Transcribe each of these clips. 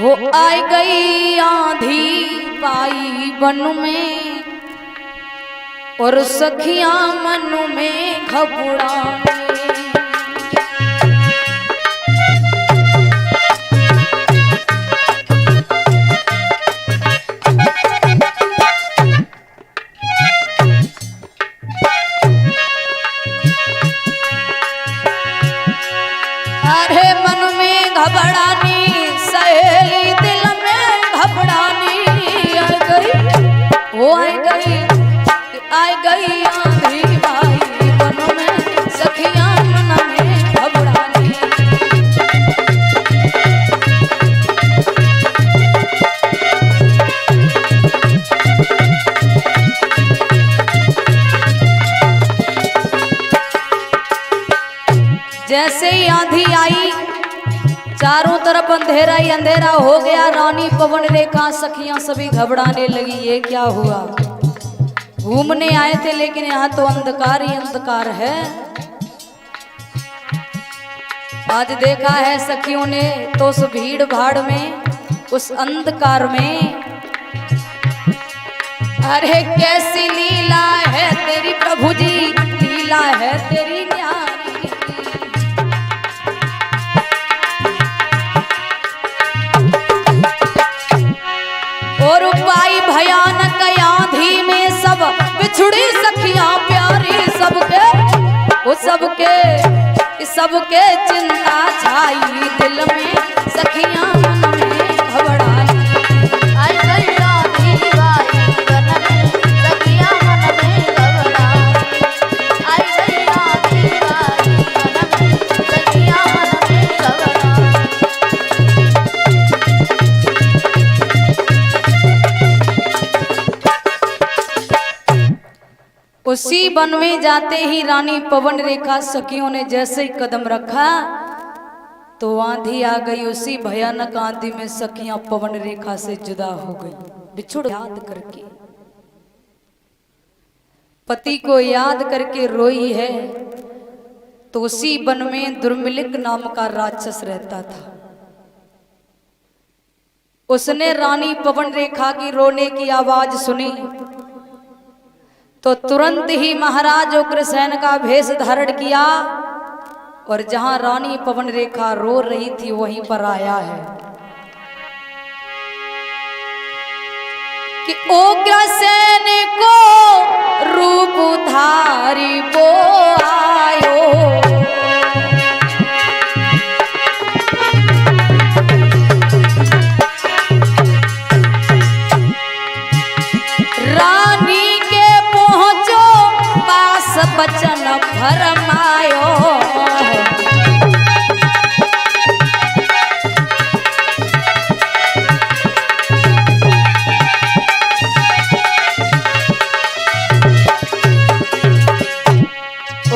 हो आई गई आंधी पाई वन में और सखियां मन में घबराने। अरे मन में घबरानी सहेली दिल में घबरानी आई गई वो आई गई आंधी भाई वन में सखियां मन में घबरानी। जैसे ही आंधी आई चारों तरफ अंधेरा ही अंधेरा हो गया। रानी पवन रेखा सखियां सभी घबराने लगी, ये क्या हुआ? घूमने आए थे लेकिन यहाँ तो अंधकार ही अंधकार है। आज देखा है सखियों ने तो उस भीड़ भाड़ में उस अंधकार में, अरे कैसी लीला है तेरी प्रभु जी, लीला है तेरी न्यारी। और पाई भयानक आंधी में सब बिछुड़ी सखियां प्यारी, सबके चिंता छाई दिल में सखियां मन में घबराई। आई गई आंधी भाई वन में सखियां मन में घबराई। आई गई आंधी भाई वन में सखियां मन में घबराई। उसी वन में जाते ही रानी पवन रेखा सखियों ने जैसे ही कदम रखा तो आंधी आ गई। उसी भयानक आंधी में सखियां पवन रेखा से जुदा हो गई, बिछुड़ याद करके पति को याद करके रोई है। तो उसी वन में दुर्मिलिक नाम का राक्षस रहता था। उसने रानी पवन रेखा की रोने की आवाज सुनी तो तुरंत ही महाराज उग्रसेन का भेष धारण किया और जहां रानी पवन रेखा रो रही थी वहीं पर आया है कि उग्रसेन को रूप धारी वो आयो। बचन फरमायो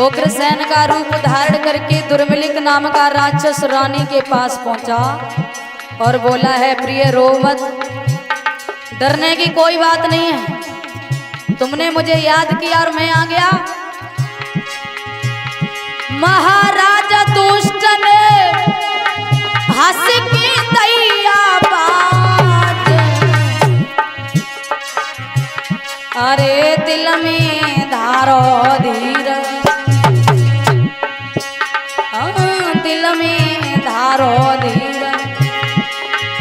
उग्रसेन का रूप धारण करके दुर्मिलिक नाम का राक्षस रानी के पास पहुंचा और बोला है प्रिय रो मत, डरने की कोई बात नहीं है, तुमने मुझे याद किया और मैं आ गया। महाराज दुष्ट ने हंस की दैया बात, अरे दिल में धारो धीर, दिल में धारो धीर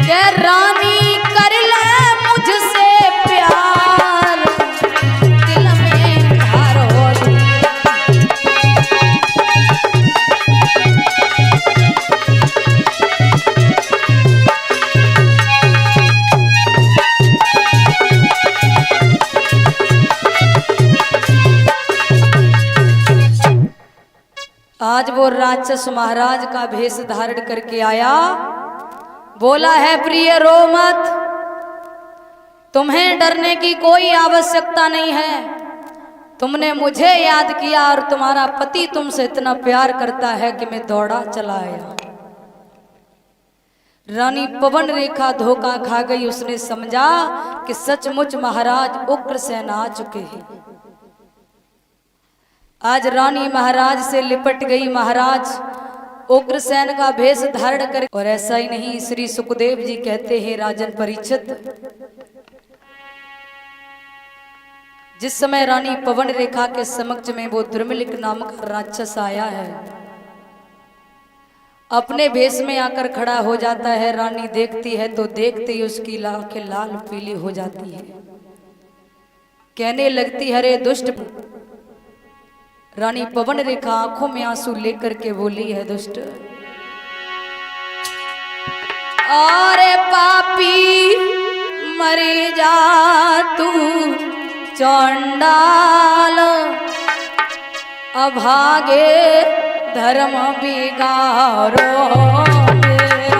के रानी कर ले मुझसे प्यार, दिल में धारो धीर। आज वो राक्षस महाराज का भेष धारण करके आया, बोला है प्रिय रो मत, तुम्हें डरने की कोई आवश्यकता नहीं है, तुमने मुझे याद किया और तुम्हारा पति तुमसे इतना प्यार करता है कि मैं दौड़ा चला आया। रानी पवन रेखा धोखा खा गई, उसने समझा कि सचमुच महाराज उग्रसेन आ चुके हैं। आज रानी महाराज से लिपट गई। महाराज उग्रसेन का भेष धारण कर। और ऐसा ही नहीं, श्री सुखदेव जी कहते हैं राजन परीक्षित, जिस समय रानी पवन रेखा के समक्ष में वो दुर्मिलिक नामक राक्षस आया है, अपने भेष में आकर खड़ा हो जाता है। रानी देखती है तो देखते ही उसकी आंखें लाल पीली हो जाती है। कहने लगती है, रे दुष्ट। रानी पवन रेखा आंखों में आंसू लेकर के बोली है, दुष्ट अरे पापी मरे जा तू चंडाल, अभागे धर्म बिगारो मेरो।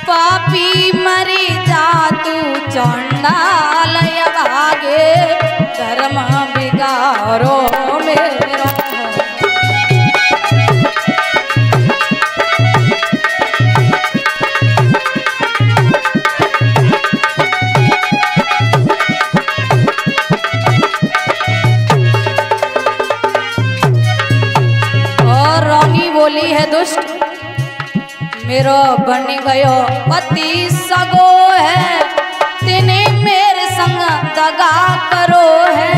पापी मरी जा तू चंडाल, भागे धर्म बिगारो मेरा। और रानी बोली है, दुष्ट मेरो बन गयो पति सगो है, तिने मेरे संग दगा करो है।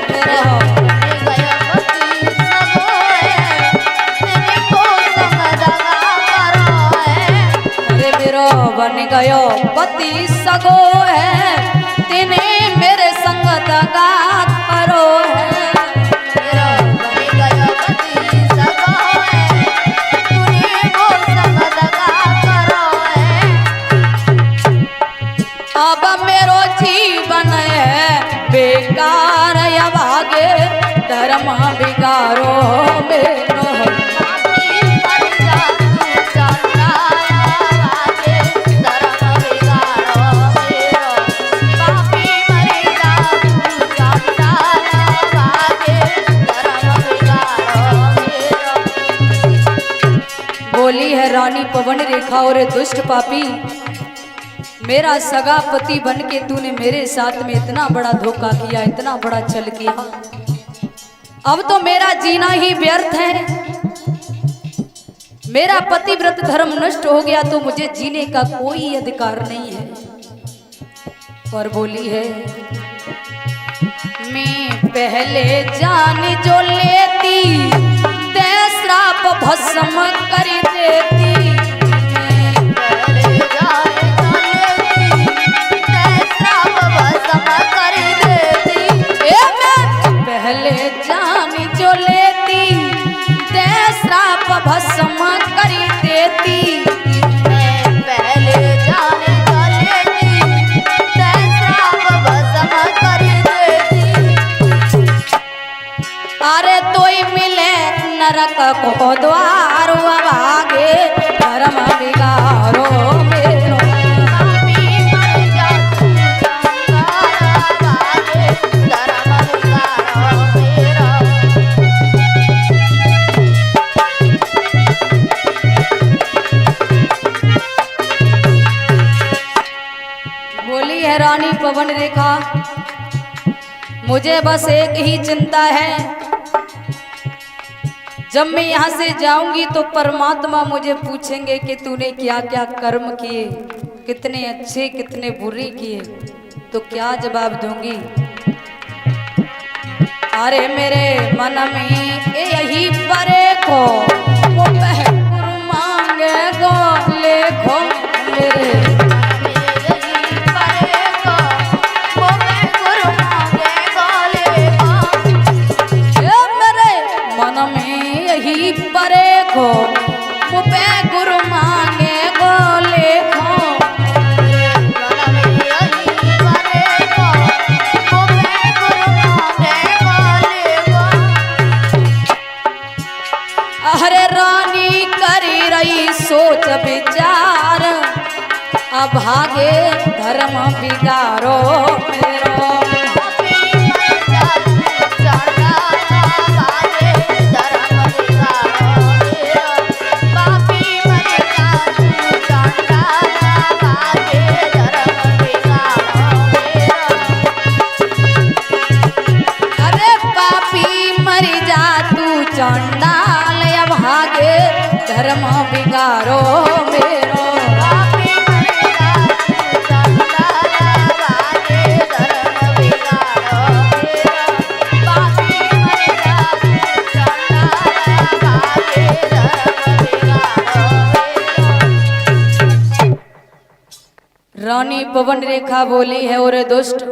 मेरा बन गयो पति सगो है, तिने को संग दगा करो है। अरे मेरो बन गयो पति सगो है, तिने मेरे संग दगा करो है। मेरा बन गयो पति सगो है, तूने को संग दगा करो है। अब मेरो जीवन है बेकार, भागे धर्म बिगारो मेरो। पापी मर जा तू चंडाला, भागे धर्म बिगारो मेरो। पापी मर जा तू चंडाला, भागे धर्म बिगारो मेरो। बोली है रानी पवन रेखा, और दुष्ट पापी, मेरा सगा पति बन के तूने मेरे साथ में इतना बड़ा धोखा किया, इतना बड़ा छल किया। अब तो मेरा जीना ही व्यर्थ है। मेरा पतिव्रत धर्म नष्ट हो गया तो मुझे जीने का कोई अधिकार नहीं है। और बोली है, मैं पहले जान जो लेती, ते श्राप भस्म कर देती। पहले जाने चलेती, ते श्राप भस्म कर देती। ए मैं पहले जान जो लेती, ते श्राप भस्म कर देती। मैं पहले जाने चलेती, ते श्राप भस्म कर देती। अरे तोई मिले नरक को द्वार, भागे धर्म बिगारो मेरो। पापी मर जा तू चंडाला, भागे धर्म बिगारो मेरो। बोली है रानी पवन रेखा, मुझे बस एक ही चिंता है, जब मैं यहाँ से जाऊंगी तो परमात्मा मुझे पूछेंगे कि तूने क्या क्या कर्म किए, कितने अच्छे कितने बुरे किए, तो क्या जवाब दूंगी। अरे मेरे मन में यही परे को वो बहकुर मांगे गो लेखो मेरे। यही परे को वो मैं गुरु मांगे गोले को। ए मेरे मन में यही परे को वो गुरु मांगे गो लेखो। यही परे को वो मैं गुरु मांगे गोले को। अरे रानी करी रही सोच विचार, अभागे धर्म बिगारो मेरो। पापी मर जा धर्म बिगाड़ो मेरो। पापी मरेगा तू चंडाला बाजे धर्म बिगाड़ो मेरा। पापी मरेगा तू चंडाला बाजे धर्म बिगाड़ो मेरा। रानी पवन रेखा बोली है, और दुष्ट,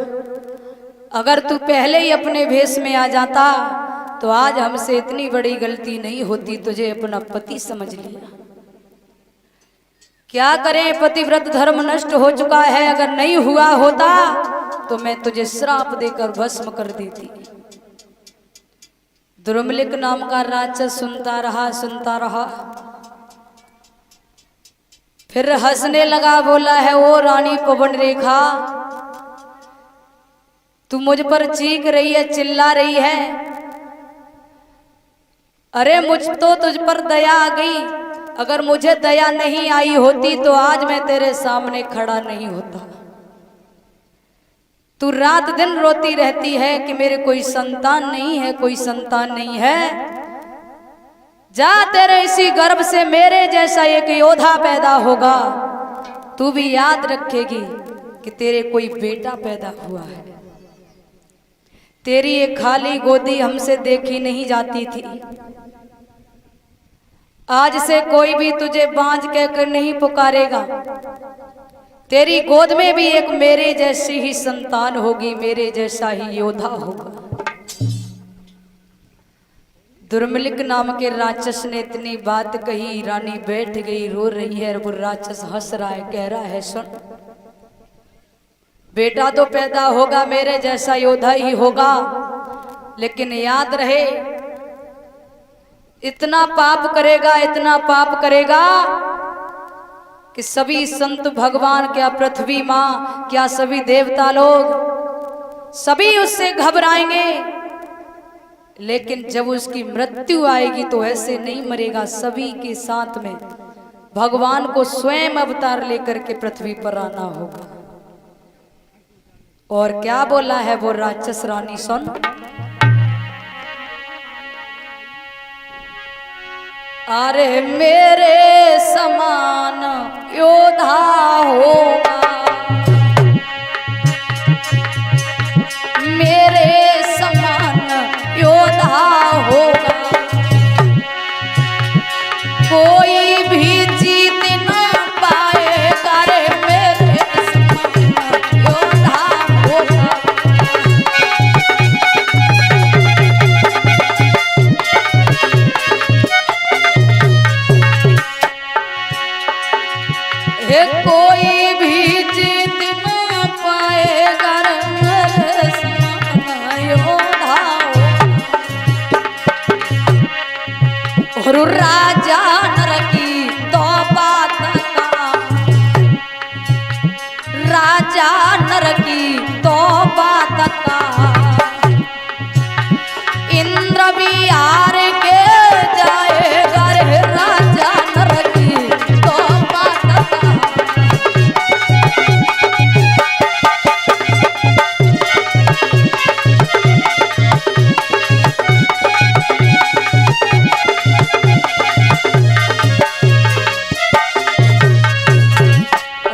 अगर तू पहले ही अपने भेष में आ जाता तो आज हमसे इतनी बड़ी गलती नहीं होती, तुझे अपना पति समझ लिया। क्या करें, पतिव्रत धर्म नष्ट हो चुका है, अगर नहीं हुआ होता तो मैं तुझे श्राप देकर भस्म कर देती। दुर्मलिक नाम का राक्षस सुनता रहा, फिर हंसने लगा, बोला है, ओ रानी पवन रेखा, तू मुझ पर चीख रही है, चिल्ला रही है। अरे मुझ तो तुझ पर दया आ गई, अगर मुझे दया नहीं आई होती तो आज मैं तेरे सामने खड़ा नहीं होता। तू रात दिन रोती रहती है कि मेरे कोई संतान नहीं है, कोई संतान नहीं है। जा, तेरे इसी गर्भ से मेरे जैसा एक योद्धा पैदा होगा। तू भी याद रखेगी कि तेरे कोई बेटा पैदा हुआ है। तेरी एक खाली गोदी हमसे देखी नहीं जाती थी। आज से कोई भी तुझे बांझ कहकर नहीं पुकारेगा। तेरी गोद में भी एक मेरे जैसी ही संतान होगी, मेरे जैसा ही योद्धा होगा। दुर्मलिक नाम के राक्षस ने इतनी बात कही, रानी बैठ गई, रो रही है। वो राक्षस हंस रहा है, कह रहा है, सुन, बेटा तो पैदा होगा, मेरे जैसा योद्धा ही होगा, लेकिन याद रहे, इतना पाप करेगा कि सभी संत भगवान, क्या पृथ्वी माँ, क्या सभी देवता लोग, सभी उससे घबराएंगे। लेकिन जब उसकी मृत्यु आएगी तो ऐसे नहीं मरेगा, सभी के साथ में भगवान को स्वयं अवतार लेकर के पृथ्वी पर आना होगा। और क्या बोला है वो राक्षस, रानी सुन, अरे मेरे समान योद्धा होगा, मेरे समान योद्धा होगा, कोई भी जीत ना पाएगा, रे मेरे समान योद्धा होगा। कोई भी जीत ना पाएगा, मेरे समान योद्धा और राजा नर की तौबा तका, राजा नर की तौबा तका, इंद्र भी हार के जाएगा, रे राजा नर की तौबा तका।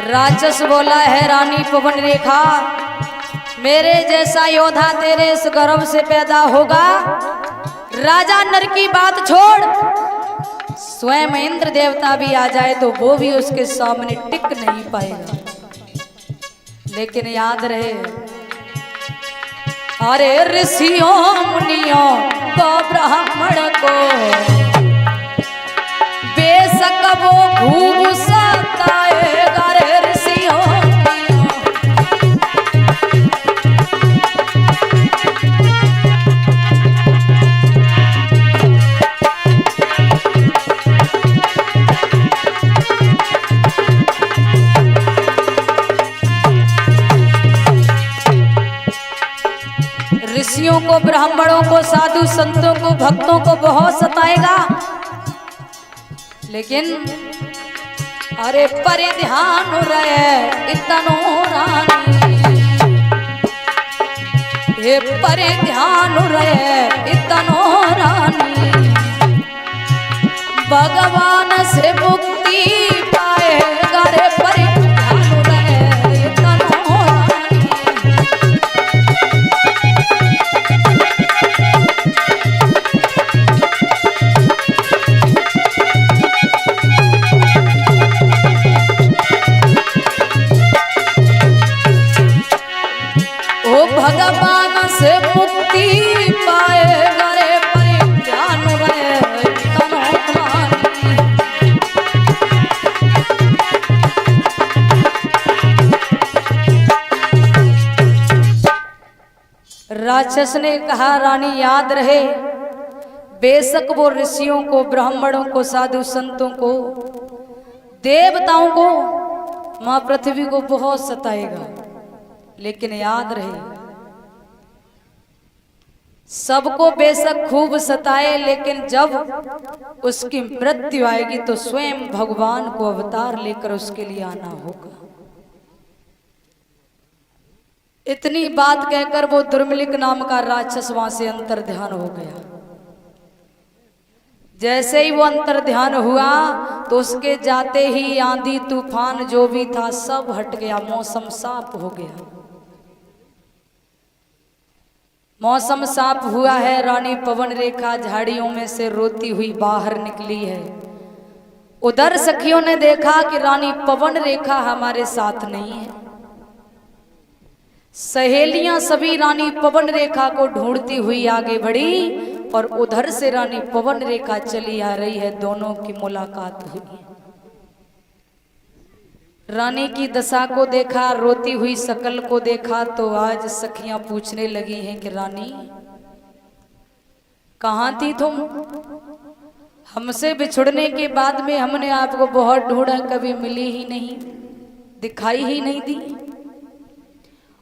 राक्षस बोला है, रानी पवन रेखा, मेरे जैसा योद्धा तेरे इस गर्भ से पैदा होगा। राजा नर की बात छोड़, स्वयं इंद्र देवता भी आ जाए तो वो भी उसके सामने टिक नहीं पाएगा। लेकिन याद रहे, अरे ऋषियों मुनियों को, ब्राह्मण को, बेशक वो खूब सताएगा, रे ऋषियों मुनियों। ऋषियों को, ब्राह्मणों को, साधु संतों को, भक्तों को बहुत सताएगा। लेकिन अरे परिध्यान रहे इतनो रानी, ये परिध्यान रहे इतनो रानी, भगवान से मुक्ति पाए रे परिधान रे तनो रानी। ओ भगवान से मुक्ति पाए रे परिधान रे तनो रानी। राक्षस ने कहा रानी याद रहे, बेशक वो ऋषियों को, ब्राह्मणों को, साधु संतों को, देवताओं को, मां पृथ्वी को बहुत सताएगा, लेकिन याद रहे सबको बेशक खूब सताए, लेकिन जब उसकी मृत्यु आएगी तो स्वयं भगवान को अवतार लेकर उसके लिए आना होगा। इतनी बात कहकर वो दुर्मिलिक नाम का राक्षस वहां से अंतर ध्यान हो गया। जैसे ही वो अंतर ध्यान हुआ तो उसके जाते ही आंधी तूफान जो भी था सब हट गया, मौसम साफ हो गया। मौसम साफ हुआ है, रानी पवन रेखा झाड़ियों में से रोती हुई बाहर निकली है। उधर सखियों ने देखा कि रानी पवन रेखा हमारे साथ नहीं है। सहेलियां सभी रानी पवन रेखा को ढूंढती हुई आगे बढ़ी और उधर से रानी पवन रेखा चली आ रही है। दोनों की मुलाकात हुई है। रानी की दशा को देखा, रोती हुई शकल को देखा तो आज सखियां पूछने लगी हैं कि रानी कहाँ थी तुम? हमसे बिछुड़ने के बाद में हमने आपको बहुत ढूंढा, कभी मिली ही नहीं, दिखाई ही नहीं दी।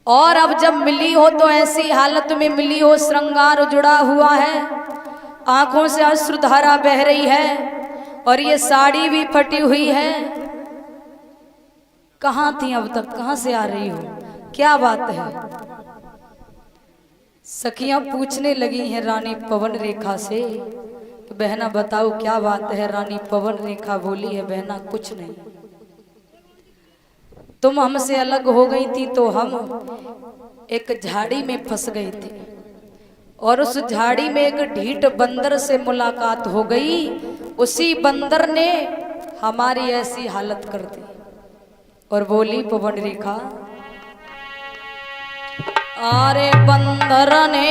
और अब जब मिली हो तो ऐसी हालत में मिली हो, श्रृंगार जुड़ा हुआ है, आंखों से अश्रुधारा बह रही है और ये साड़ी भी फटी हुई है। कहाँ थी अब तक, कहाँ से आ रही हो, क्या बात है? सखियां पूछने लगी हैं रानी पवन रेखा से कि बहना बताओ क्या बात है। रानी पवन रेखा बोली है, बहना कुछ नहीं, तुम हमसे अलग हो गई थी तो हम एक झाड़ी में फंस गए थे और उस झाड़ी में एक ढीठ बंदर से मुलाकात हो गई। उसी बंदर ने हमारी ऐसी हालत कर दी। और बोली पवन रेखा, अरे बंदर ने